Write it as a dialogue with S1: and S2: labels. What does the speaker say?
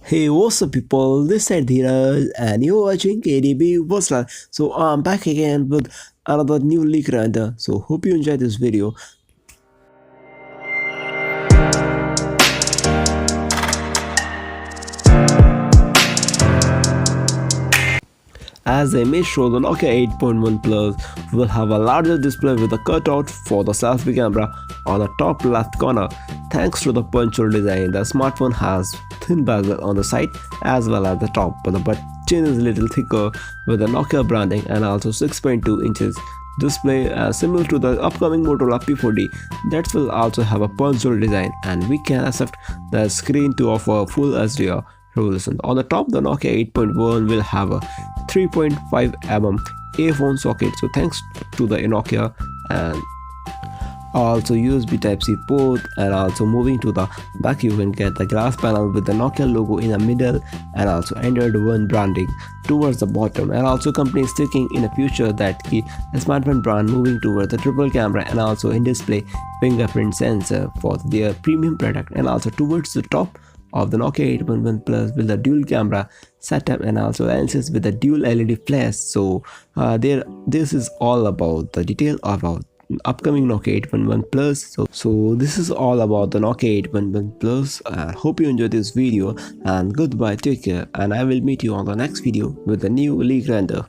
S1: Hey, what's up, people? This is Dheeraj, and you're watching KDB Wasla. So I'm back again with another new leak render. So hope you enjoy this video. As the image shows, the Nokia 8.1 Plus will have a larger display with a cutout for the selfie camera on the top left corner. Thanks to the punctual design, the smartphone has thin bezel on the side as well as the top, but the butt chin is a little thicker with the Nokia branding and also 6.2 inches display similar to the upcoming Motorola P40 that will also have a punctual design, and we can accept the screen to offer full HDR resolution. On the top, the Nokia 8.1 will have a 3.5 mm earphone socket, so thanks to the Nokia, and also USB Type-C port. And also moving to the back, you can get the glass panel with the Nokia logo in the middle and also Android One branding towards the bottom. And also company is thinking in the future that the smartphone brand moving towards the triple camera and also in-display fingerprint sensor for their premium product. And also towards the top of the Nokia 8.1 Plus with the dual camera setup and also lenses with the dual LED flash. So this is all about the detail about upcoming Nokia 8.1 Plus. So this is all about the Nokia 8.1 Plus. Hope you enjoyed this video, and goodbye, take care, and I will meet you on the next video with a new leak render.